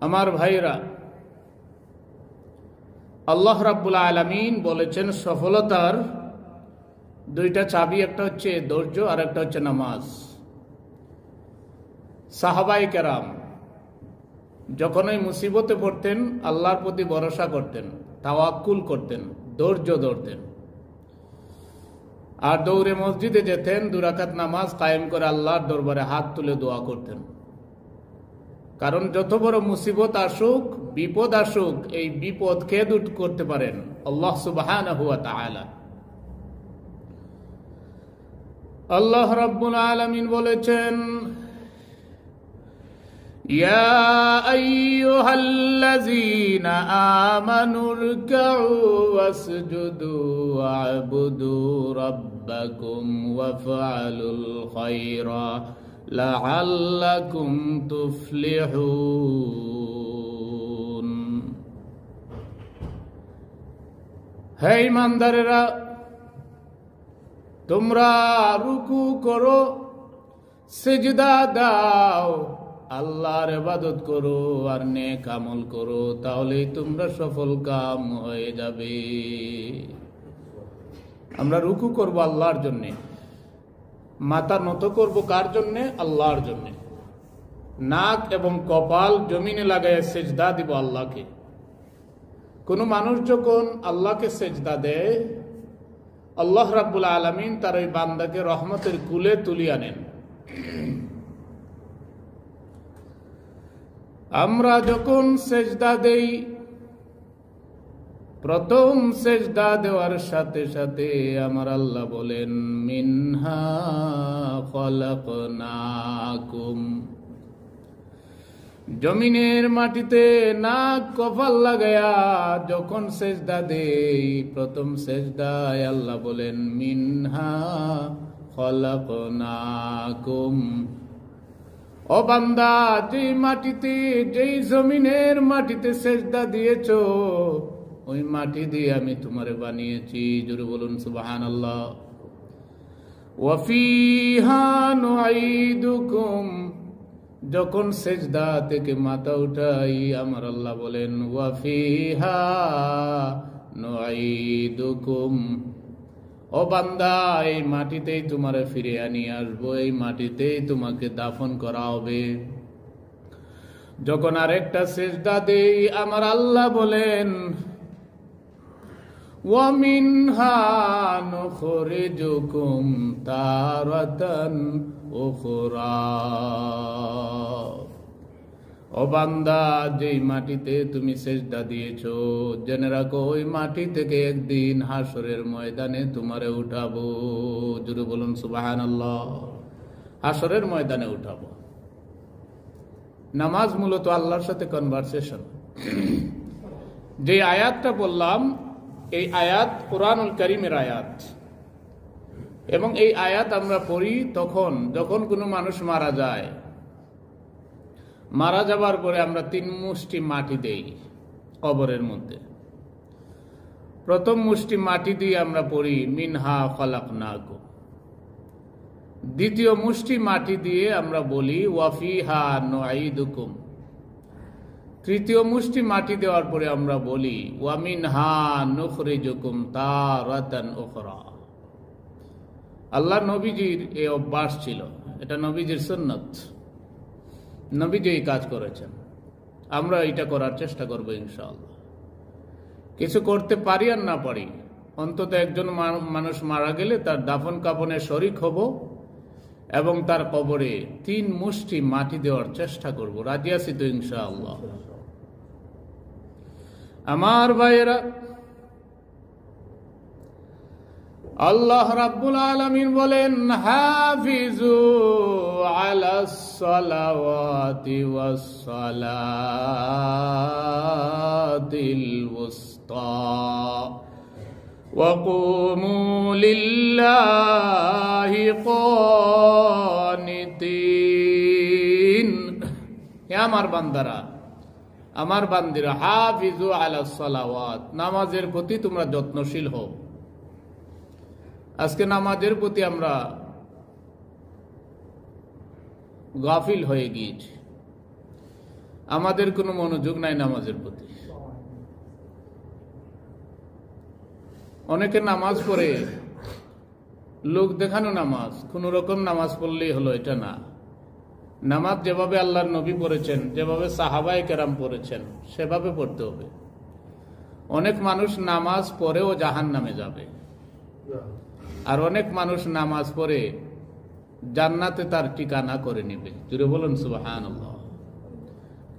আমার ভাইরা, আল্লাহ রাব্বুল আলামিন বলেছেন সফলতার দুইটা চাবি, একটা হচ্ছে ধৈর্য আর একটা হচ্ছে নামাজ। সাহাবায়ে কেরাম যখনই মুসিবতে পড়তেন আল্লাহর প্রতি ভরসা করতেন, তাওয়াক্কুল করতেন, ধৈর্য ধরতেন, আর দৌড়ে মসজিদে যেতেন, 2 রাকাত নামাজ কায়েম করে আল্লাহর দরবারে হাত তুলে দোয়া করতেন। কারণ যত বড় মুসিবত আসুক, বিপদ আসুক, এই বিপদ কে দূর করতে পারেন? আল্লাহ সুবহানাহু ওয়া তাআলা। আল্লাহ রাব্বুল আলামিন বলেছেন, ইয়া আইয়ুহাল্লাযীনা আমানু রুকউ ওয়াসজুদু ওয়া'বুদু রাব্বাকুম ওয়াফআলুল খায়রা লাআল্লাকুম তুফলিহুন। হে ঈমানদারেরা, তোমরা রুকু করো, সিজদা দাও, আল্লাহর ইবাদত করো আর নেক আমল করো, তাহলেই তোমরা সফল কাম হয়ে যাবে। আমরা রুকু করব আল্লাহর জন্য, মাথা নত করব কার জন্য? আল্লাহর জন্য। নাক এবং কপাল জমিনে লাগায় সেজদা দিব আল্লাহকে। কোন মানুষ যখন আল্লাহকে সেজদা দেয়, আল্লাহ রাব্বুল আলামিন তার ওই বান্দাকে রহমতের কুলে তুলিয়ে আনেন। আমরা যখন সেজদা দেই, প্রথম সেজদা দেওয়ার সাথে সাথে আমার আল্লাহ বলেন, মিনহা খলাকনাকুম। জমিনের মাটিতে নাক কপাল লাগায়া যখন সেজদা দেই, প্রথম সেজদায় আল্লাহ বলেন, মিনহা খলাকনাকুম। ও বান্দা, যেই মাটিতে, যেই জমিনের মাটিতে সেজদা দিয়েছো, ওই মাটি দিয়ে আমি তোমারে বানিয়েছি। জোরে বলুন সুবহানাল্লাহ। ওয়া ফিহা নুঈদুকুম। যখন সেজদা থেকে মাথা উঠাই, আমার আল্লাহ বলেন, ওয়া ফিহা নুঈদুকুম। ও বান্দা, এই মাটিতেই তোমারে ফিরে আনিয়ে আসবো, এই মাটিতেই তোমাকে দাফন করা হবে। যখন আরেকটা সেজদা দেই, আমার আল্লাহ বলেন, ওয়া মিনহা নুখরিজুকুম তারাতান উখরা। ও বান্দা, যেই মাটিতে তুমি সেজদা দিয়েছো, জেনে রাখো ওই মাটি থেকে একদিন হাসরের ময়দানে তোমারে উঠাবো। জোরে বলুন সুবহানাল্লাহ। হাসরের ময়দানে উঠাবো। নামাজ মূলত আল্লাহর সাথে কনভারসেশন। যে আয়াতটা বললাম, এই আয়াত কুরআনুল কারীমের আয়াত, এবং এই আয়াত আমরা পড়ি তখন যখন কোনো মানুষ মারা যায়। মারা যাবার পরে আমরা 3 মুষ্টি মাটি দেই কবরের মধ্যে। প্রথম মুষ্টি মাটি দিয়ে আমরা পড়ি, মিনহা খলাকনাকুম। দ্বিতীয় মুষ্টি মাটি দিয়ে আমরা বলি, ওয়া ফিহা নুঈদুকুম। তৃতীয় মুষ্টি মাটি দেওয়ার পরে আমরা বলি, ওয়া মিনহা নুখরিজুকুম তারাতান উখরা। আল্লাহ নবীজির এই অভ্যাস ছিল, এটা নবীজির সুন্নাত। নবীজি এই কাজ করেছেন, আমরা এটা করার চেষ্টা করব ইনশাআল্লাহ। কিছু করতে পারি আর না পারি, অন্তত একজন মানুষ মারা গেলে তার দাফন কাফনে শরীক হব এবং তার কবরে 3 মুষ্টি মাটি দেওয়ার চেষ্টা করব। রাজি আছি তো ইনশাআল্লাহ? আমার ভাইয়েরা, আল্লাহ রাব্বুল আলামিন বলেন, হাফিজু আলাস সালাওয়াতি ওয়াস সালাতিল উসতা ওয়া কুমু লিল্লাহি কানিতিন। হে আমার বান্দারা, আমার বান্দিরা, হাফিজু আলাস সালাওয়াত, নামাজের প্রতি তোমরা যত্নশীল হও। আজকে নামাজের প্রতি আমরা গাফিল হয়ে গিয়েছি, আমাদের কোনো মনোযোগ নাই নামাজের প্রতি। অনেকে নামাজ পড়ে লোক দেখানো নামাজ, কোন রকম নামাজ পড়লেই হলো, এটা না। নামাজ যেভাবে আল্লাহর নবী পড়েছেন, যেভাবে সাহাবায়ে কেরাম পড়েছেন, সেভাবে পড়তে হবে। অনেক মানুষ নামাজ পড়েও জাহান্নামে যাবে, আর অনেক মানুষ নামাজ পড়ে জান্নাতে তার ঠিকানা করে নেবে। জুড়ে বলুন সুবহানাল্লাহ।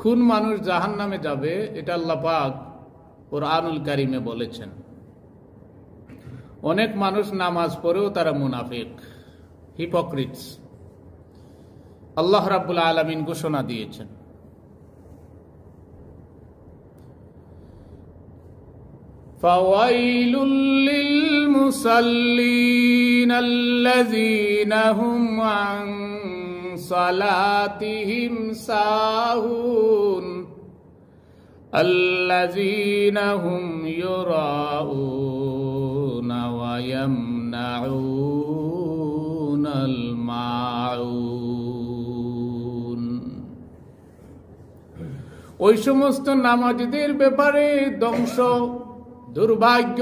কোন মানুষ জাহান্নামে যাবে এটা আল্লাহ পাক কুরআনুল কারীমে বলেছেন। অনেক মানুষ নামাজ পড়েও তারা মুনাফিক, হিপোক্রিটস। আল্লাহ রাব্বুল আলামিন ঘোষণা দিয়েছেন, ফাওয়াইলুল লিল মুসাল্লিন আল্লাযীনা হুম আন সালাতিহিম সাহুন আল্লাযীনা হুম ইউরাউনা ওয়া ইয়ামনাউনাল মাউন। ওই সমস্ত নামাজীদের ব্যাপারে ধ্বংস, দুর্ভাগ্য,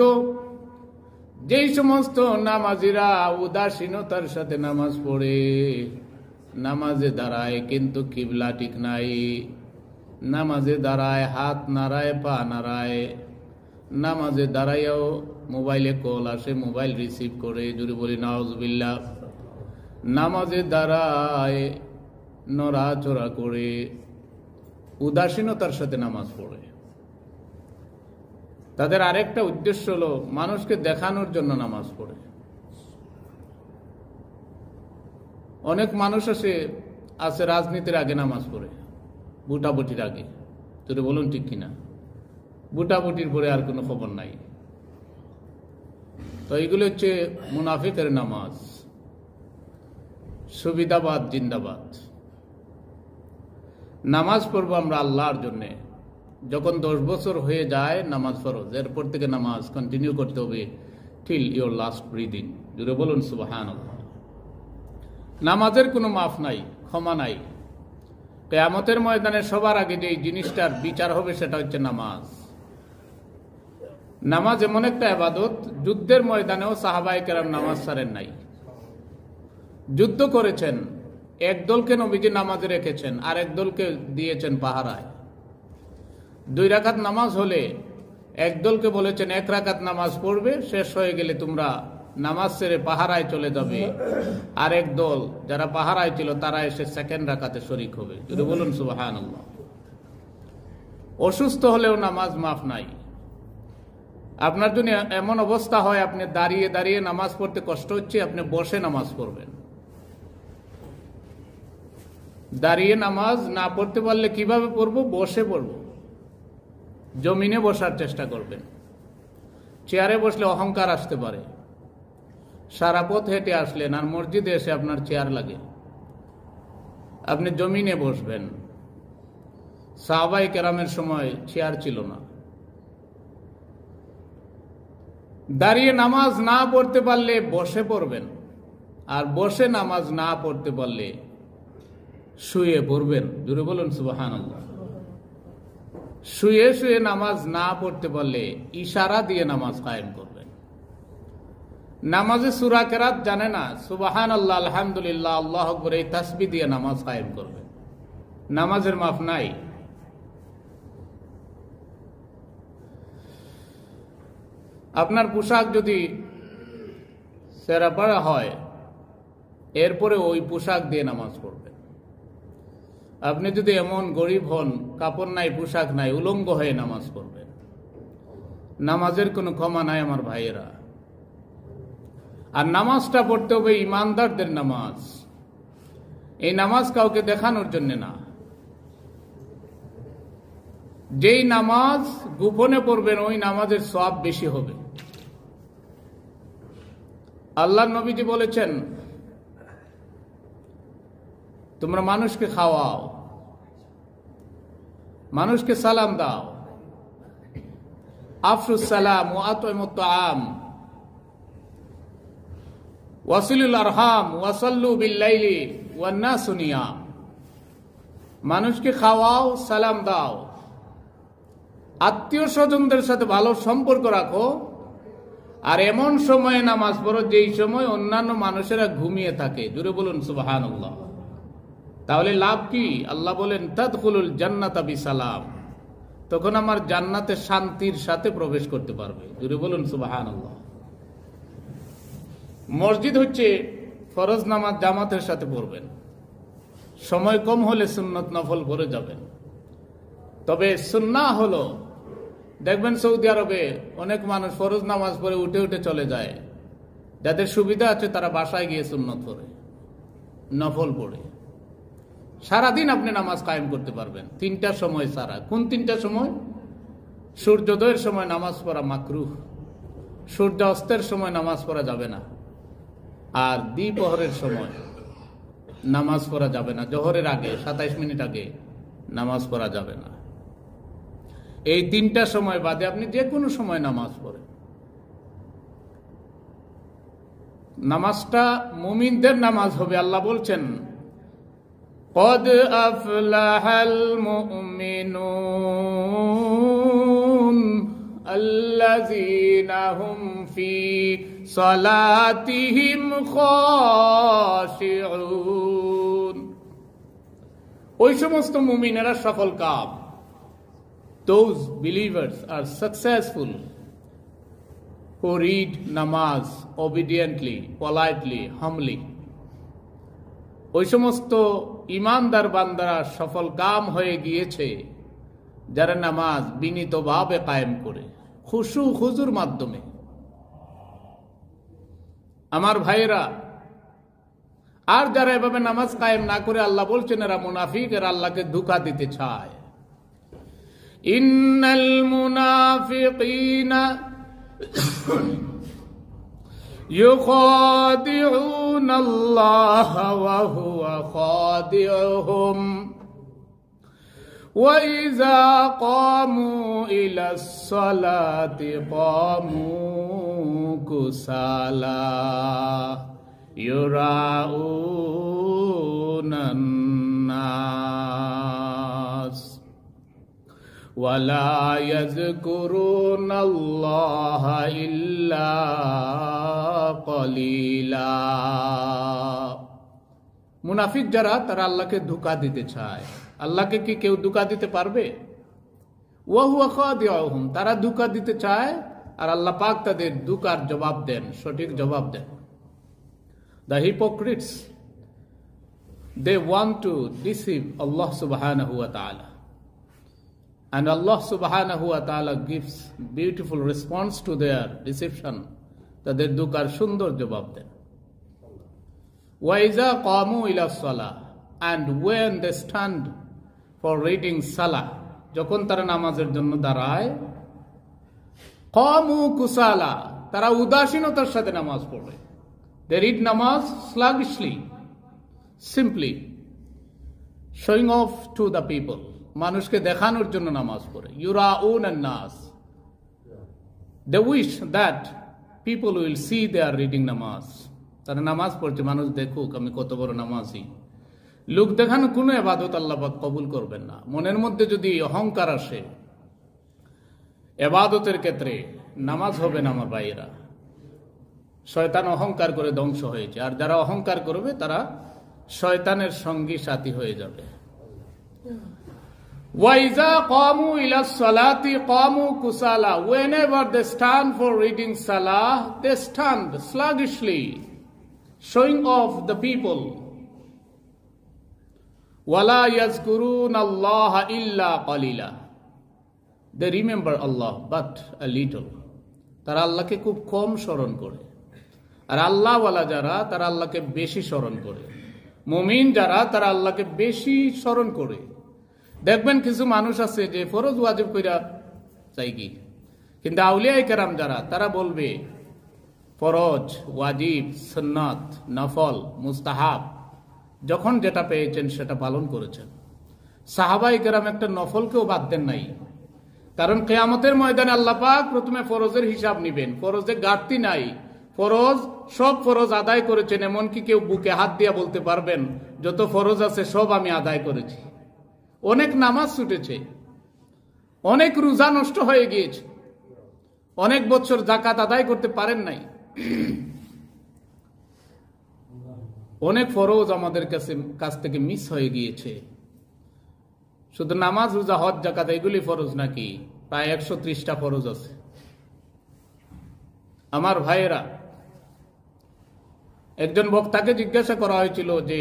যেই সমস্ত নামাজিরা উদাসীনতার সাথে নামাজ পড়ে, নামাজে দাঁড়ায় কিন্তু কিবলা ঠিক নাই, নামাজে দাঁড়ায় হাত নাড়ায়, পা নাড়ায়, নামাজে দাঁড়াইয়াও মোবাইলে কল আসে, মোবাইল রিসিভ করে, জুড়ে বলি নাউজুবিল্লাহ। নামাজে দাঁড়ায় নড়াচড়া করে, উদাসীনতার সাথে নামাজ পড়ে। তাদের আরেকটা উদ্দেশ্য হলো মানুষকে দেখানোর জন্য নামাজ পড়ে। অনেক মানুষ আছে রাজনীতির আগে নামাজ পড়ে, বুটাবুটির আগে। তুই বলুন ঠিক কিনা? বুটাবুটির পরে আর কোনো খবর নাই। তো এইগুলো হচ্ছে মুনাফিকের নামাজ। সুবিধাবাদ জিন্দাবাদ। নামাজ পড়বো আমরা আল্লাহর জন্যে। যখন 10 বছর হয়ে যায় নামাজ ফরজ, এরপর থেকে নামাজ কন্টিনিউ করতে হবে টিল ইউর লাস্ট ব্রিদিং। জুড়ে বলুন সুবহানাল্লাহ। নামাজের কোনো মাফ নাই, ক্ষমা নাই। কিয়ামতের ময়দানে সবার আগে যে জিনিসটার বিচার হবে সেটা হচ্ছে নামাজ। নামাজ এমন একটা ইবাদত, যুদ্ধের ময়দানেও সাহাবায়ে কেরাম নামাজ ছাড়েন নাই। যুদ্ধ করেছেন, এক দলকে নবীজি নামাজে রেখেছেন, আর এক দলকে দিয়েছেন পাহারায়। 2 রাকাত নামাজ হলে এক দলকে বলেছেন 1 রাকাত নামাজ পড়বে, শেষ হয়ে গেলে তোমরা নামাজ ছেড়ে পাহারায় চলে যাবে। আর এক দল যারা পাহারায় ছিল তারা এসে 2nd রাকাতে শরীক হবে। যদি বলুন সুবহানাল্লাহ। অসুস্থ হলেও নামাজ মাফ নাই। আপনার জন্য এমন অবস্থা হয় আপনি দাঁড়িয়ে দাঁড়িয়ে নামাজ পড়তে কষ্ট হচ্ছে, আপনি বসে নামাজ পড়বেন। দাঁড়িয়ে নামাজ না পড়তে পারলে কিভাবে পড়বো? বসে পড়বো। জমিনে বসার চেষ্টা করবেন। চেয়ারে বসলে অহংকার আসতে পারে। সারা পথ হেঁটে আসলেন আর মসজিদে এসে আপনার চেয়ার লাগে, আপনি জমিনে বসবেন। সাহাবায়ে কেরামের সময় চেয়ার ছিল না। দাঁড়িয়ে নামাজ না পড়তে পারলে বসে পড়বেন, আর বসে নামাজ না পড়তে পারলে শুয়ে পড়বেন। জোরে বলুন সুবহানাল্লাহ। শুয়ে শুয়ে নামাজ না পড়তে পারলে ইশারা দিয়ে নামাজ কায়েম করবেন। নামাজে সূরা কেরাত জানে না, সুবহানাল্লাহ, আলহামদুলিল্লাহ, আল্লাহু আকবার এই তাসবিহ দিয়ে নামাজ কায়েম করবেন। নামাজের মাফ নাই। আপনার পোশাক যদি ছেঁড়া পাড়া হয়, এরপরে ওই পোশাক দিয়ে নামাজ পড়বেন। আপনি যদি এমন গরিব হন, কাপড় নাই, পোশাক নাই, উলঙ্গ হয়ে নামাজ পড়বেন। নামাজের কোনো ক্ষমা নাই আমার ভাইয়েরা। আর নামাজটা পড়তে হবে ইমানদারদের নামাজ। এই নামাজ কাউকে দেখানোর জন্য না। যেই নামাজ গোপনে পড়বেন ওই নামাজের সওয়াব বেশি হবে। আল্লাহর নবীজি বলেছেন, তোমরা মানুষকে খাওয়াও, মানুষকে সালাম দাও, আফশুস সালাম ওয়া আতইমুত তাআম ওয়াসিলুল আরহাম ওয়াসাল্লু বিল লাইলি ওয়ান নাসু নিয়াম। মানুষকে খাওয়াও, সালাম দাও, আত্মীয় স্বজনদের সাথে ভালো সম্পর্ক রাখো, আর এমন সময়ে নামাজ পড়ো যেই সময় অন্যান্য মানুষেরা ঘুমিয়ে থাকে। জুড়ে বলুন সুবহানাল্লাহ। তাহলে লাভ কি? আল্লাহ বলেন তাদখুলুল জান্নাতা বিসালাম, তখন আমার জান্নাতে শান্তির সাথে প্রবেশ করতে পারবে। জুড়ে বলুন সুবহানাল্লাহ। মসজিদ হচ্ছে ফরজ নামাজ জামাতের সাথে পড়বেন, সময় কম হলে সুন্নত নফল পড়ে যাবেন। তবে সুন্নাহ হলো, দেখবেন সৌদি আরবে অনেক মানুষ ফরজ নামাজ পড়ে উঠে উঠে চলে যায়। যাদের সুবিধা আছে তারা বাসায় গিয়ে সুন্নত পড়ে, নফল পড়ে। সারাদিন আপনি নামাজ কায়েম করতে পারবেন। 3টা সময় সারা। কোন 3টা সময়? সূর্যোদয়ের সময় নামাজ পড়া মাকরুহ, সূর্য অস্তের সময় নামাজ পড়া যাবে না, আর দ্বিপ্রহরের সময় নামাজ পড়া যাবে না। জোহরের আগে 27 মিনিট আগে নামাজ পড়া যাবে না। এই 3টা সময় বাদে আপনি যে কোনো সময় নামাজ পড়েন। নামাজটা মুমিনদের নামাজ হবে। আল্লাহ বলছেন قد أفلح المؤمنون الذين هم في صلاتهم خاشعون। ওই সমস্ত মুমিনেরা সফল কাম। Those believers are successful who read namaz obediently, politely, humbly. ওই সমস্ত ইমানদার বান্দারা সফল কাম হয়ে গিয়েছে যারা নামাজ বিনীতভাবে কায়েম করে, খুশু খুজুর মাধ্যমে। আমার ভাইয়েরা, আর যারা এভাবে নামাজ কায়েম না করে, আল্লাহ বলছেন এরা মুনাফিক, এরা আল্লাহকে ধোঁকা দিতে চায়। ইন্নাল মুনাফিকিনা يخادعون الله وهو خادعهم وإذا قاموا إلى الصلاة قاموا كسالى يراءون الناس ولا يذكرون الله إلا قليلا। মুনাফিক যারা, তারা আল্লাহকে ধোঁকা দিতে চায়। আল্লাহকে কি কেউ ধোঁকা দিতে পারবে? ওয়া হুয়া খাদিউহুম, তারা ধোঁকা দিতে চায় আর আল্লাহ পাক তাদের ধোঁকার জবাব দেন, সঠিক জবাব দেন। The hypocrites, they want to deceive Allah subhanahu wa ta'ala. And Allah subhanahu wa ta'ala gives beautiful response to their deception. তাদের ধোঁকার সুন্দর জবাব দেন। وَإِذَا قَامُوا إِلَى الصَّلَاةِ, and when they stand for reading salah, যখন তারা নামাজের জন্য দাঁড়ায়, قَامُوا كُسَالَى, তারা উদাসীনতার সাথে নামাজ পড়ে। They read namaz sluggishly, simply, showing off to the people, মানুষকে দেখানোর জন্য নামাজ পড়ে। ইউরাউন আন-নাস, they wish that people will see they are reading namaz. তারা নামাজ পড়ছে, মানুষ দেখুক আমি কত বড় নামাজি। লোক দেখানো কোনো ইবাদত আল্লাহ পাক কবুল করবেন না। মনের মধ্যে যদি অহংকার আসে ইবাদতের ক্ষেত্রে, নামাজ হবে না আমার ভাইয়েরা। শয়তান অহংকার করে ধ্বংস হয়েছে, আর যারা অহংকার করবে তারা শয়তানের সঙ্গী সাথী হয়ে যাবে। وَإِذَا قَامُوا إِلَى الصَّلَاةِ قَامُوا كُسَالَى, whenever they stand for reading salah, they stand sluggishly, showing off the people. وَلَا يَذْكُرُونَ اللَّهَ إِلَّا قَلِيلًا, they remember Allah but a little. তারা আল্লাহকে খুব কম স্মরণ করে। আর আল্লাহওয়ালা যারা, তারা আল্লাহকে বেশি স্মরণ করে। মুমিন যারা, তারা আল্লাহকে বেশি স্মরণ করে। দেখবেন কিছু মানুষ আছে যে ফরজ ওয়াজিব কইরা চাই কি, কিন্তু আউলিয়ায়ে কেরাম যারা, তারা বলবে ফরজ, ওয়াজিব, সুন্নাত, নফল, মুস্তাহাব, যখন যেটা পেয়েছেন সেটা পালন করেছেন। সাহাবায়ে কেরাম একটা নফলকেও বাদ দেন নাই, কারণ কিয়ামতের ময়দানে আল্লাহ পাক প্রথমে ফরজের হিসাব নিবেন। ফরজে ঘাটতি নাই, ফরজ সব ফরজ আদায় করেছেন। এমনকি কেউ বুকে হাত দিয়ে বলতে পারবেন যত ফরজ আছে সব আমি আদায় করেছি। অনেক নামাজ ছুটেছে, অনেক রোজা নষ্ট হয়ে গিয়েছে, অনেক বছর যাকাত আদায় করতে পারেন নাই, অনেক ফরজ আমাদের কাছ থেকে মিস হয়ে গিয়েছে। শুধু নামাজ, রোজা, হজ, যাকাত এগুলি ফরজ নাকি? প্রায় 130টা ফরজ আছে। আমার ভাইয়েরা, একজন বক্তাকে জিজ্ঞাসা করা হয়েছিল যে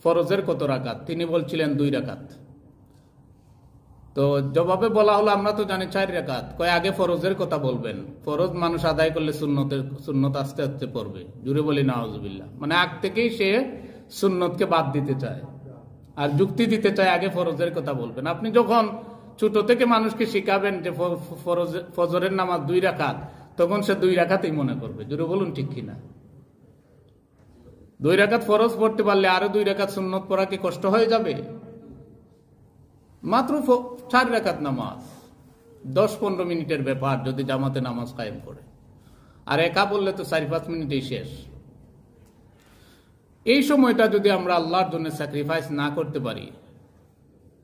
ফরজের কত রাকাত, তিনি বলছিলেন 2 রাকাত। তো জবাবে বলা হলো আমরা তো জানি 4 রাকাত। কয় আগে ফরজের কথা বলবেন, ফরজ মানুষ আদায় করলে সুন্নত আস্তে আস্তে পড়বে। জুড়ে বলি নাউজুবিল্লাহ। মানে আগ থেকেই সে সুন্নতকে বাদ দিতে চায় আর যুক্তি দিতে চায় আগে ফরজের কথা বলবেন। আপনি যখন ছোট থেকে মানুষকে শিখাবেন যে ফজরের নামাজ 2 রাকাত, তখন সে 2 রাকাতই মনে করবে। জুড়ে বলুন ঠিক কিনা? 2 রাকাত ফরজ পড়তে পারলে আরো 2 রাকাত সুন্নত পড়া কি কষ্ট হয়ে যাবে? মাত্র 4 রাকাত নামাজ, 10-15 মিনিটের ব্যাপার যদি জামাতে নামাজ কায়েম করে। আর একা বললে তো 4-5 মিনিটেই শেষ। এই সময়টা যদি আমরা আল্লাহর জন্য স্যাক্রিফাইস না করতে পারি,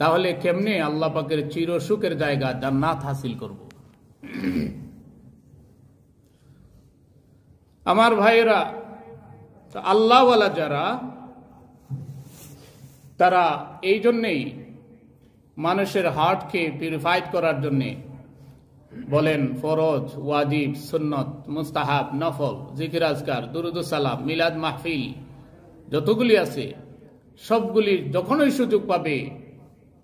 তাহলে কেমনে আল্লাহ পাকের চির সুখের জায়গা জান্নাত হাসিল করব? আমার ভাইয়েরা, আল্লাহওয়ালা যারা, তারা এই জন্যেই মানুষের হার্টকে পিউরিফাইড করার জন্যে বলেন ফরজ, ওয়াজিব, সুন্নত, মুস্তাহাব, নফল, জিকির আজকার, দুরুদ সালাম, মিলাদ মাহফিল যতগুলি আছে সবগুলি যখনই সুযোগ পাবে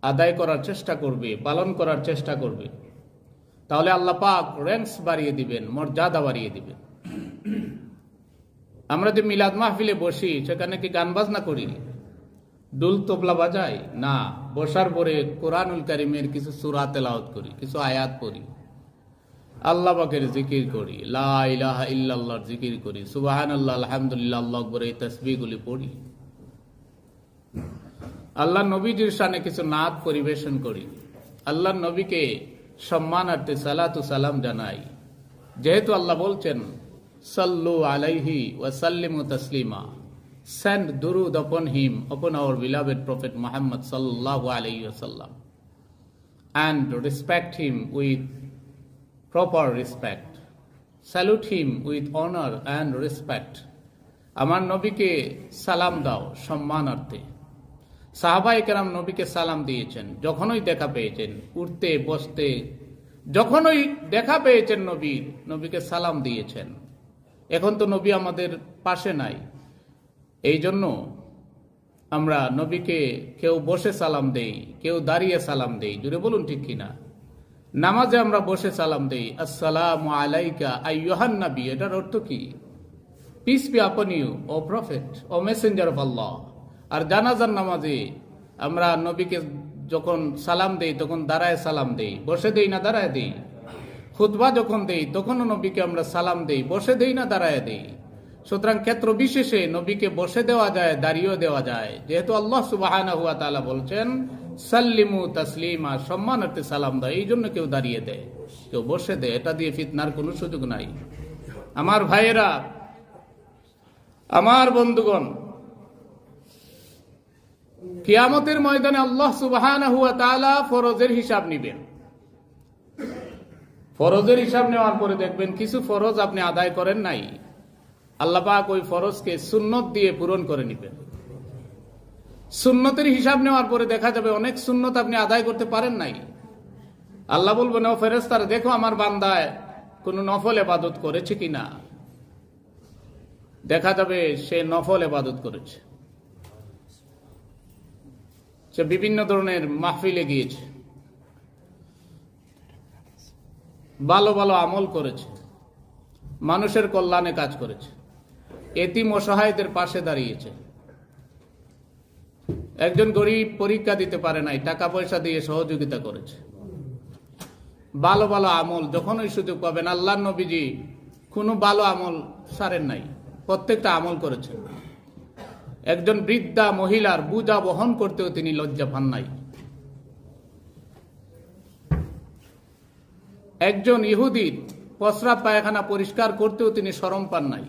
আদায় করার চেষ্টা করবে, পালন করার চেষ্টা করবে। তাহলে আল্লাহ পাক র্যাঙ্কস বাড়িয়ে দিবেন, মর্যাদা বাড়িয়ে দিবেন। আমরা যে মিলাদ মাহফিলে বসি, সেখানে কি গান বাজনা করি, ডুল তবলা বাজাই? না, বসার পরে কোরআনুল কারীমের কিছু সূরা তেলাওয়াত করি, কিছু আয়াত পড়ি, আল্লাহ পাকের জিকির করি, লা ইলাহা ইল্লাল্লাহর জিকির করি, সুবহানাল্লাহ, আলহামদুলিল্লাহ, আল্লাহু আকবার, এই তাসবিহগুলি পড়ি। আল্লাহ নবীজির শানে কিছু নাত পরিবেশন করি, আল্লাহ নবীকে সম্মানার্থে সালাতু সালাম জানাই। যেহেতু আল্লাহ বলছেন সাল্লু আলাইহি ওয়া সাল্লিমু Taslima, send durud upon him, upon our beloved Prophet Muhammad sallallahu alayhi wasallam, and respect him with proper respect, salute him with honor and respect. আমার নবীকে সালাম দাও সম্মানার্থে। সাহাবায়ে কেরাম নবীকে সালাম দিয়েছেন যখনই দেখা পেয়েছেন, উঠতে বসতে যখনই দেখা পেয়েছেন নবীকে সালাম দিয়েছেন। এখন তো নবী আমাদের পাশে নাই, এই জন্য আমরা নবীকে কেউ বসে সালাম দেই, কেউ দাঁড়িয়ে সালাম দেই। জুড়ে বলুন ঠিক কিনা? নামাজে আমরা বসে সালাম দেই, আসসালামু আলাইকা আইয়ুহান নবী। এটার অর্থ কি? Peace be upon you, O prophet, O messenger of Allah. আর জানাজার নামাজে আমরা নবীকে যখন সালাম দেই তখন দাঁড়ায় সালাম দেই, বসে দেই না দাঁড়ায় দেই। খুতবা যখন দেই তখনও নবীকে আমরা সালাম দেই, বসে দেই না দাঁড়ায় দেই। সুতরাং ক্ষেত্র বিশেষে নবীকে বসে দেওয়া যায়, দাঁড়িয়েও দেওয়া যায়। যেহেতু আল্লাহ সুবহানাহু ওয়া তাআলা বলছেন সাল্লিমু তাসলিমা, সম্মানার্থে সালাম দাও। এই জন্য কেউ দাঁড়িয়ে দেয়, কেউ বসে দেয়। এটা দিয়ে ফিতনার কোনো সুযোগ নাই। আমার ভাইয়েরা, আমার বন্ধুগণ, কিয়ামতের ময়দানে আল্লাহ সুবহানাহু ওয়া তাআলা ফরজের হিসাব নিবেন। ফরজের হিসাব নেওয়ার পরে দেখবেন কিছু ফরজ আপনি আদায় করেন নাই, আল্লাহ পাক ওই ফরজকে সুন্নত দিয়ে পূরণ করে নেবেন। সুন্নতের হিসাব নেওয়ার পরে দেখা যাবে অনেক সুন্নত আপনি আদায় করতে পারেন নাই। আল্লাহ বলবেন, ও ফেরেশতারা দেখো আমার বান্দায় কোন নফল ইবাদত করেছে কিনা। দেখা যাবে সে নফল ইবাদত করেছে, সে বিভিন্ন ধরনের মাহফিলে গিয়েছে, ভালো ভালো আমল করেছে, মানুষের কল্যাণে কাজ করেছে, এতিম অসহায়দের পাশে দাঁড়িয়েছে। একজন গরিব পরীক্ষা দিতে পারে নাই, টাকা পয়সা দিয়ে সহযোগিতা করেছে। ভালো ভালো আমল যখনই সুযোগ পাবেন, আল্লাহর নবীজি কোনো ভালো আমল ছাড়েন নাই, প্রত্যেকটা আমল করেছেন। একজন বৃদ্ধা মহিলার বোঝা বহন করতেও তিনি লজ্জা পান নাই। একজন ইহুদির প্রস্রাব পায়খানা পরিষ্কার করতেও তিনি শরম পান নাই।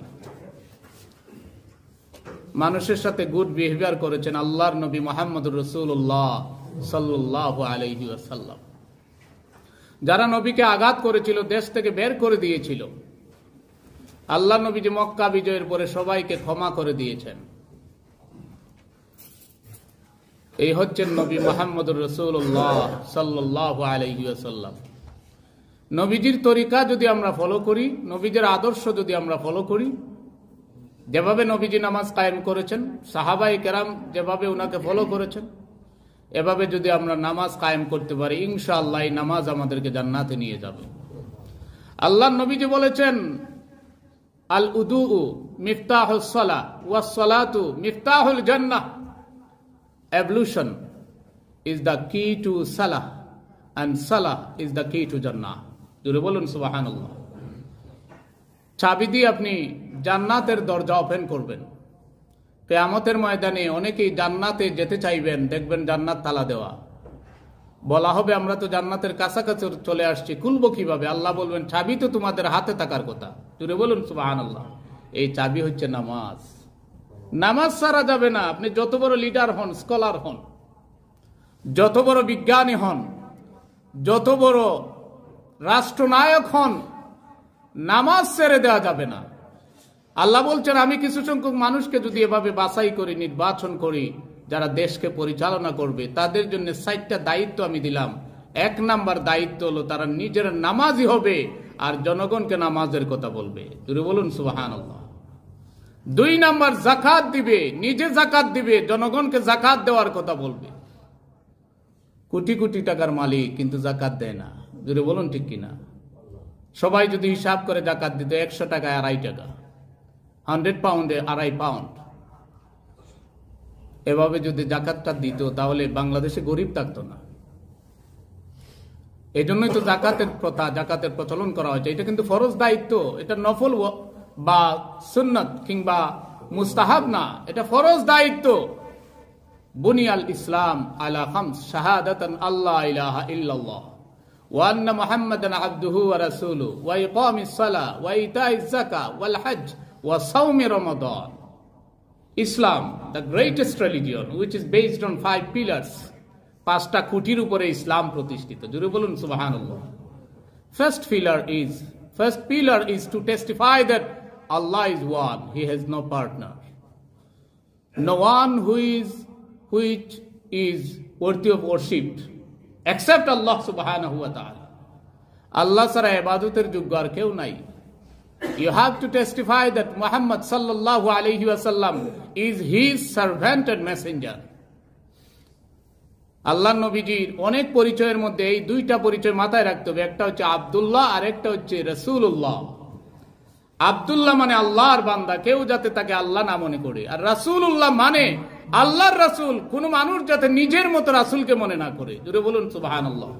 মানুষের সাথে গুড বিহেভিয়ার করেছেন আল্লাহর নবী মুহাম্মদুর রাসূলুল্লাহ সাল্লাল্লাহু আলাইহি ওয়াসাল্লাম। যারা নবীকে আঘাত করেছিল, দেশ থেকে বের করে দিয়েছিল, আল্লাহ নবী যে মক্কা বিজয়ের পরে সবাইকে ক্ষমা করে দিয়েছেন। এই হচ্ছেন নবী মুহাম্মদুর রাসূলুল্লাহ সাল্লাল্লাহু আলাইহি ওয়াসাল্লাম। নবীজির তরিকা যদি আমরা ফলো করি, নবীজির আদর্শ যদি আমরা ফলো করি, যেভাবে নবীজি নামাজ কায়েম করেছেন, সাহাবায়ে কেরাম যেভাবে ওনাকে ফলো করেছেন, এভাবে যদি আমরা নামাজ কায়েম করতে পারি, ইনশাআল্লাহ এই নামাজ আমাদেরকে জান্নাতে নিয়ে যাবে। আল্লাহর নবীজি বলেছেন, আল উদু মিফতাহুস সালাহ ওয়াস সালাতু মিফতাহুল জান্নাহ। Ablution is the key to salah and salah is the key to jannah. জোরে বলুন সুবহানাল্লাহ। চাবি দিয়ে আপনি জান্নাতের দরজা ওপেন করবেন। কিয়ামতের ময়দানে অনেকেই জান্নাতে যেতে চাইবেন, দেখবেন জান্নাত তালা দেওয়া। বলা হবে আমরা তো জান্নাতের কাছাকাছি চলে আসছি, খুলবো কিভাবে? আল্লাহ বলবেন চাবি তো তোমাদের হাতে থাকার কথা। জোরে বলুন সুবহানাল্লাহ। এই চাবি হচ্ছে নামাজ। নামাজ ছাড়া যাবে না। আপনি যত বড় লিডার হন, স্কলার হন, যত বড় বিজ্ঞানী হন, যত বড় রাষ্ট্রনায়ক হন, নামাজ ছেড়ে দেওয়া যাবে না। আল্লাহ বলছেন আমি কিছু সংখ্যক মানুষকে যদি এভাবে বাছাই করি, নির্বাচন করি, যারা দেশকে পরিচালনা করবে, তাদের জন্য 4টা দায়িত্ব আমি দিলাম। 1 নাম্বার দায়িত্ব হলো তারা নিজের নামাজি হবে আর জনগণকে নামাজের কথা বলবে। জোরে বলুন সুবহানাল্লাহ। 2 নাম্বার যাকাত দিবে, নিজে যাকাত দিবে, জনগণকে যাকাত দেওয়ার কথা বলবে। কোটি কোটি টাকার মালিক কিন্তু যাকাত দেয় না। জোরে বলুন ঠিক কিনা? সবাই যদি হিসাব করে যাকাত দিত, 100 টাকায় 2.5 টাকা, 100 পাউন্ডে 2.5 পাউন্ড, এভাবে যদি যাকাতটা দিত, তাহলে বাংলাদেশে গরিব থাকতো না। এই জন্যই তো যাকাতের প্রথা, যাকাতের প্রচলন করা হয়েছে। এটা কিন্তু ফরজ দায়িত্ব, এটা নফল বা সুন্নাত কিংবা মুস্তাহাব না, এটা ফরজ দায়িত্ব। বুনিয়াল ইসলাম আলা খামস শাহাদাতান আল্লা ইলাহা ইল্লাল্লাহ ওয়া আন্না মুহাম্মাদান আবদুহু ওয়া রাসূলুহু ওয়া ইকামিস সালাহ ওয়া ইতাইজ যাকাহ ওয়াল হজ ওয়া সাওমি রমাদান। ইসলাম, the greatest religion which is based on 5 pillars, 5টা খুঁটির উপরে ইসলাম প্রতিষ্ঠিত। জোরে বলুন সুবহানাল্লাহ। First pillar is to testify that Allah is one, He has no partner. No one which is worthy of worship except Allah subhanahu wa ta'ala. Allah ছাড়া ইবাদতের যোগ্য আর কেউ নাই। You have to testify that Muhammad sallallahu alayhi wa sallam is His servant and messenger. আল্লাহ নবীজির অনেক পরিচয়ের মধ্যে এই 2টা পরিচয় মাথায় রাখতে হবে। একটা হচ্ছে আব্দুল্লাহ আর একটা হচ্ছে রাসূলুল্লাহ। আব্দুল্লাহ মানে আল্লাহর বান্দা, কেউ যাতে তাকে আল্লাহ না মনে করে। আর রাসূলুল্লাহ মানে আল্লাহর রাসূল, কোন মানুষ যাতে নিজের মতো রাসূলকে মনে না করে। জোরে বলুন সুবহানাল্লাহ।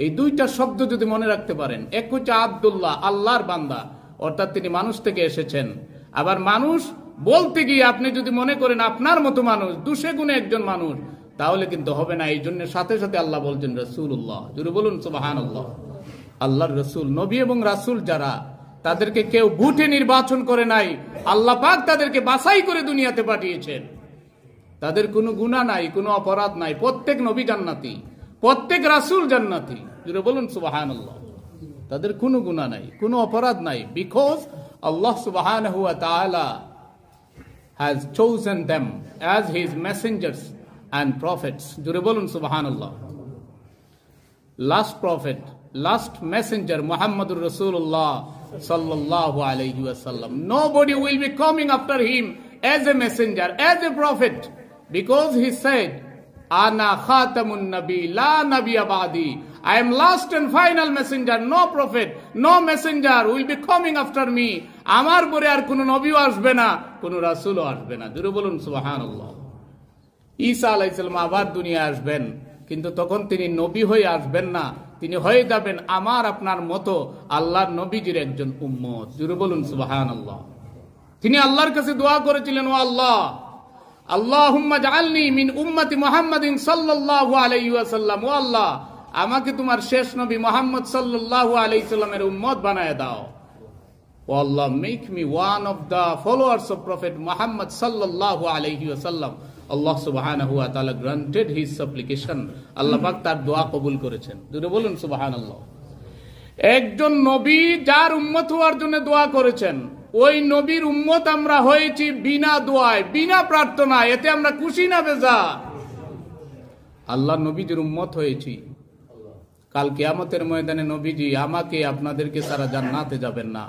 এই 2টা শব্দ যদি মনে রাখতে পারেন, এক হচ্ছে আব্দুল্লাহ, আল্লাহর বান্দা, অর্থাৎ তিনি মানুষ থেকে এসেছেন। আবার মানুষ বলতে গিয়ে আপনি যদি মনে করেন আপনার মতো মানুষ, 200 গুণে একজন মানুষ, তাহলে কিন্তু হবে না। এই জন্য সাথে সাথে আল্লাহ বলছেন রাসূলুল্লাহ। জোরে বলুন সুবহানাল্লাহ। আল্লাহর রাসূল, নবী এবং রাসূল যারা, তাদেরকে কেউ ভোটে নির্বাচন করে নাই, আল্লাহ পাক তাদেরকে বাছাই করে দুনিয়াতে পাঠিয়েছেন। তাদের কোনো গুনাহ নাই, কোনো অপরাধ নাই। প্রত্যেক নবী জান্নাতি, প্রত্যেক রাসূল জান্নাতি। জোরে বলুন সুবহানাল্লাহ। তাদের কোনো গুনাহ নাই, কোনো অপরাধ নাই, বিকজ আল্লাহ সুবহানাহু ওয়া তাআলা has chosen them as His messengers and prophets. জোরে বলুন সুবহানাল্লাহ। Last prophet, last messenger Muhammadur Rasulullah sallallahu alayhi wa sallam. Nobody will be coming after him as a messenger, as a prophet, because he said, Ana khatamun nabi, la nabiyya ba'di. I am last and final messenger, no prophet, no messenger will be coming after me. আমার পরে আর কোন নবীও আসবে না, কোন রাসূলও আসবে না। জোরে বলুন সুবহানাল্লাহ। ঈসা আলাইহিস সালাম আবার দুনিয়ায় আসবেন, কিন্তু তখন তিনি নবী হয়ে আসবেন না, তিনি হয়ে যাবেন আমার আপনার মতো আল্লাহর নবীজির একজন উম্মত। জোরে বলুন সুবহানাল্লাহ। তিনি আল্লাহর কাছে দোয়া করেছিলেন, ও আল্লাহ, আল্লাহুম্মা জাআলনি মিন উম্মতি মুহাম্মাদিন সাল্লাল্লাহু আলাইহি ওয়াসাল্লাম। ও আল্লাহ, আমাকে তোমার শেষ নবী মুহাম্মদ সাল্লাল্লাহু আলাইহি সাল্লামের উম্মত বানায় দাও। O Allah, make me one of the followers of Prophet Muhammad sallallahu alayhi wasallam. Allah subhanahu wa ta'ala granted his supplication. Allah পাক তার দোয়া কবুল করেছেন। জোরে বলুন সুবহানাল্লাহ। একজন নবী যার উম্মত হওয়ার জন্য দোয়া করেছেন, ওই নবীর উম্মত আমরা হয়েছি বিনা দোয়ায়, বিনা প্রার্থনায়। এতে আমরা খুশি না বেজার? আল্লাহ নবীজির উম্মত হয়েছি। কাল কিয়ামতের ময়দানে নবীজি আমাকে আপনাদেরকে ছাড়া জান্নাতে যাবেন না।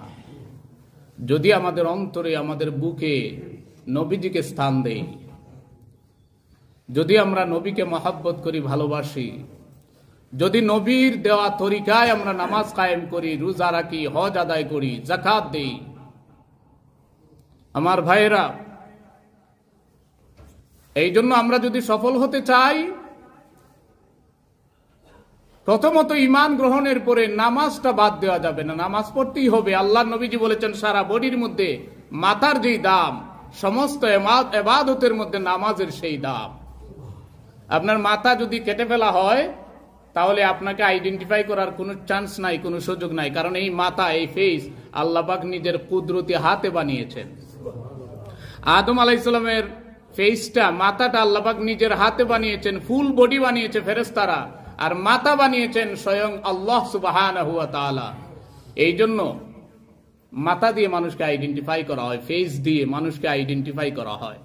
যদি আমাদের অন্তরে, আমাদের বুকে নবীজিকে স্থান দেই, যদি আমরা নবীকে মহব্বত করি, ভালোবাসি, যদি নবীর দেওয়া তরিকায় আমরা নামাজ কায়েম করি, রোজা রাখি, হজ আদায় করি, যাকাত দেই, আমার ভাইয়েরা, এই জন্য আমরা যদি সফল হতে চাই, প্রথমত ঈমান গ্রহণের পরে নামাজটা বাদ দেওয়া যাবে না। নামাজ পড়তেই হবে। আল্লাহ নবীজি বলেছেন সারা বডির মধ্যে মাথার যেই দাম, সমস্ত ইবাদতের মধ্যে নামাজের সেই দাম। আপনার মাথা যদি কেটে ফেলা হয়, তাহলে আপনাকে আইডেন্টিফাই করার কোনো চান্স নাই, কোনো সুযোগ নাই। কারণ এই মাথা, এই ফেস আল্লাহ পাক নিজের কুদরতি হাতে বানিয়েছেন। আদম আলাইহিস সালামের ফেসটা, মাথাটা আল্লাহ পাক নিজের হাতে বানিয়েছেন। ফুল বডি বানিয়েছে ফেরেশতারা, আর মাথা বানিয়েছেন স্বয়ং আল্লাহ সুবহানাহু ওয়া তাআলা। এই জন্য মাথা দিয়ে মানুষকে আইডেন্টিফাই করা হয়, ফেস দিয়ে মানুষকে আইডেন্টিফাই করা হয়।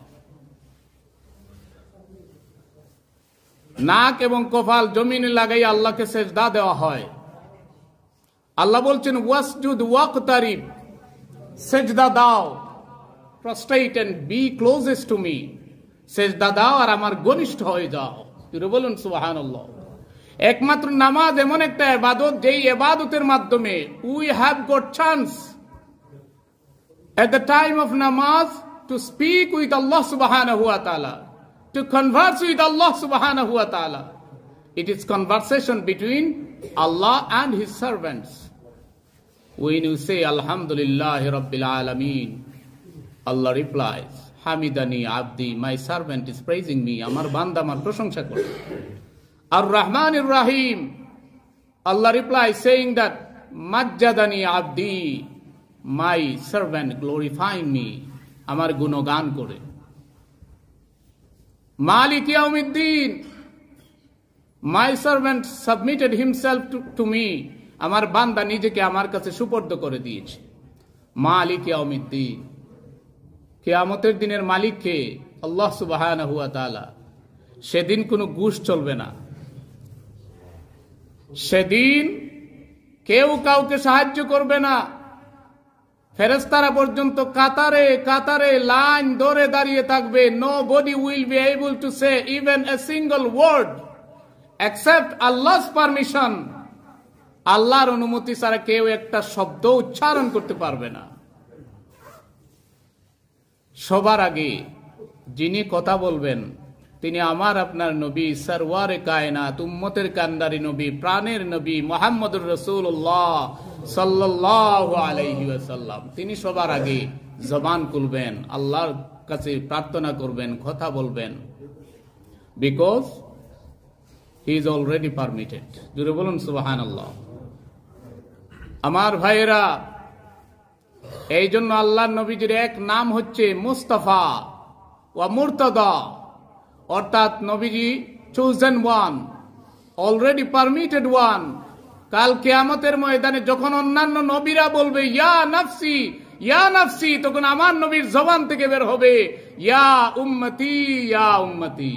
নাক এবং কপাল জমিনে লাগাই আল্লাহকে সেজদা দেওয়া হয়। আল্লাহ বলছেন ওয়াসজুদ ওয়াকতারিব, সেজদা দাও, prostrate and be closest to me, সেজদা দাও আর আমার ঘনিষ্ঠ হয়ে যাও। জোরে বলুন সুবহানাল্লাহ। একমাত্র নামাজ এমন একটা ইবাদত, যেই ইবাদতের মাধ্যমে we have got chance at the time of namaz to speak with Allah subhanahu wa ta'ala, to converse with Allah subhanahu wa ta'ala. It is conversation between Allah and his servants. When you say Alhamdulillah Rabbil Alameen, Allah replies, Hamidani Abdi, my servant is praising me. Amar banda amar prashongsa kore. Ar-Rahman Ar-Rahim, Allah replies saying that Majjadani Abdi, my servant glorifying me, amar gunogan kore. Malik Yawmiddin, my servant submitted himself to me, amar banda নিজেকে আমার কাছে সুপর্দ করে দিয়েছে। মালিক ইয়াউমিদ্দিন, কিয়ামতের দিনের মালিক কে? আল্লাহ সুবহানাহু ওয়া তাআলা। সেদিন কোনো ঘুষ চলবে না। সেদিন কেউ কাউকে সাহায্য করবে না। ফেরেশতারা পর্যন্ত কাতারে কাতারে লাইন ধরে দাঁড়িয়ে থাকবে। Nobody will be able to say even a single word except Allah's permission. আল্লাহর অনুমতি ছাড়া কেউ একটা শব্দ উচ্চারণ করতে পারবে না। সবার আগে যিনি কথা বলবেন তিনি আমার আপনার নবী, সরওয়ারে কায়নাত, উম্মতের কান্ডারি নবী, প্রাণের নবী মুহাম্মদুর রাসূলুল্লাহ সাল্লাল্লাহু আলাইহি ওয়াসাল্লাম। তিনি সবার আগে জবান খুলবেন, আল্লাহর কাছে প্রার্থনা করবেন, কথা বলবেন, because he is already permitted. জোরে বলুন সুবহানাল্লাহ। আমার ভাইয়েরা, এই জন্য আল্লাহর নবীজির এক নাম হচ্ছে মুস্তাফা ওয়া মুরতাদা, অর্থাৎ নবীজি chosen one, already permitted one. কাল কিয়ামতের ময়দানে যখন অন্যান্য নবীরা বলবে ইয়া নাফসি ইয়া নাফসি, তখন আমার নবীর জবান থেকে বের হবে ইয়া উম্মতি ইয়া উম্মতি।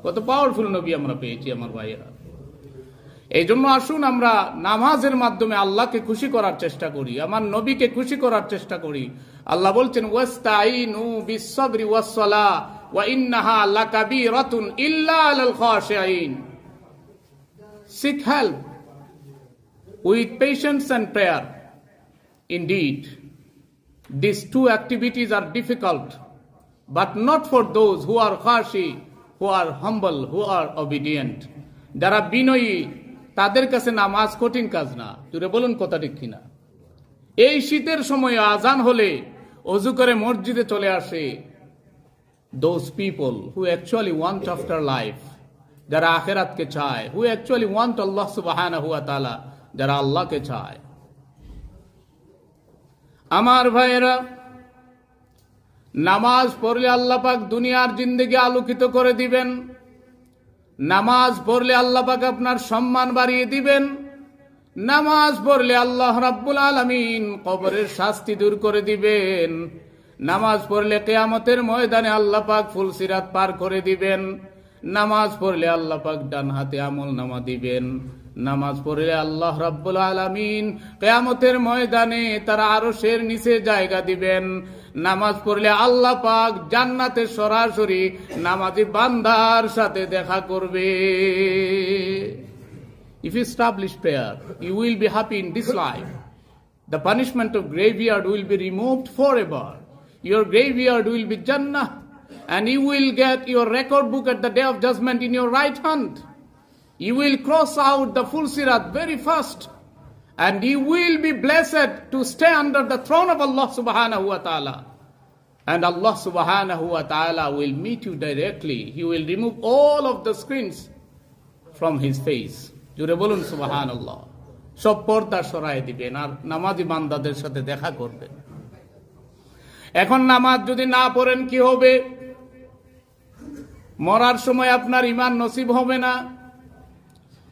কত পাওয়ারফুল নবী আমরা পেয়েছি আমার ভাইয়েরা। এই জন্য আসুন আমরা নামাজের মাধ্যমে আল্লাহকে খুশি করার চেষ্টা করি, আমার নবীকে খুশি করার চেষ্টা করি। আল্লাহ বলছেন ওয়াস্তাইনু বিস-সাবরি ওয়াস-সালাহ ওয়া ইন্নাহা লাকাবীরাতুন ইল্লা আলাল খাশিঈন। Seek help with patience and prayer. Indeed, these two activities are difficult, but not for those who are khashi, who are humble, who are obedient. যারা বিনয়ী তাদের কাছে নামাজ কঠিন কাজ না। জোরে বলুন কথা ঠিক কিনা? এই শীতের সময় আজান হলে ওযু করে মসজিদে চলে আসে those people who actually want afterlife, যারা আখিরাতকে চায়, who actually want Allah subhanahu wa ta'ala, যারা আল্লাহকে চায়। আমার ভাইয়েরা, নামাজ পড়লে আল্লাহ পাক দুনিয়ার জিন্দেগি আলোকিত করে দিবেন। নামাজ পড়লে আল্লাহ পাক আপনার সম্মান বাড়িয়ে দিবেন। নামাজ পড়লে আল্লাহ রাব্বুল আলামিন কবরের শাস্তি দূর করে দিবেন। নামাজ পড়লে কিয়ামতের ময়দানে আল্লাহ পাক ফুলসিরাত পার করে দিবেন। নামাজ পড়লে আল্লাহ পাক ডান হাতে আমলনামা দিবেন। নামাজ পড়লে আল্লাহ রাব্বুল আলামিন কিয়ামতের ময়দানে তার আরশের নিচে জায়গা দিবেন। নামাজ পড়লে আল্লাহ পাক জান্নাতে সরাসরি নামাজি বান্দার সাথে দেখা করবে। If you establish prayer, you will be happy in this life. The punishment of graveyard will be removed forever. Your graveyard will be Jannah, and you will get your record book at the day of judgment in your right hand. You will cross out the full sirat very fast, and you will be blessed to stay under the throne of Allah subhanahu wa ta'ala. And Allah subhanahu wa ta'ala will meet you directly. He will remove all of the screens from his face. জুড়ে বলুন সুবহানাল্লাহ। সব পর্দা সরাই দিবেন আর নামাজি বান্দাদের সাথে দেখা করবেন। এখন নামাজ যদি না পড়েন কি হবে? মরার সময় আপনার ঈমান নসিব হবে না।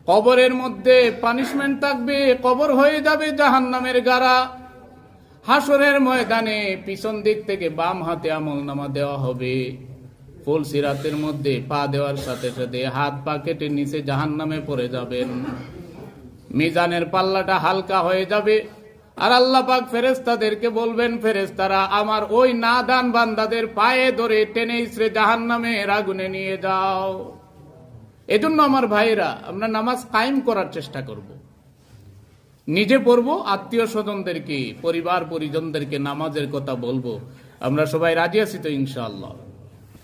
কবরের মধ্যে পানিশমেন্ট থাকবে, কবর হয়ে যাবে জাহান্নামের গাড়া। হাসরের ময়দানে পিছন দিক থেকে বাম হাতে আমলনামা দেওয়া হবে। ফুল সিরাতের মধ্যে পা দেওয়ার সাথে সাথে হাত পা কেটে নিচে জাহান্নামে পড়ে যাবেন। মিজানের পাল্লাটা হালকা হয়ে যাবে। আর আল্লাহ পাক ফেরেশতাদেরকে বলবেন, ফেরেশতারা আমার ওই নাদান বান্দাদের পায়ে ধরে টেনে ইসরে জাহান্নামের আগুনে নিয়ে যাও। এজন্য আমার ভাইরা, আমরা নামাজ কায়েম করার চেষ্টা করব। নিজে পড়বো, আত্মীয় স্বজনদেরকে, পরিবার পরিজনদেরকে নামাজের কথা বলবো। আমরা সবাই রাজি আছি তো ইনশাআল্লাহ?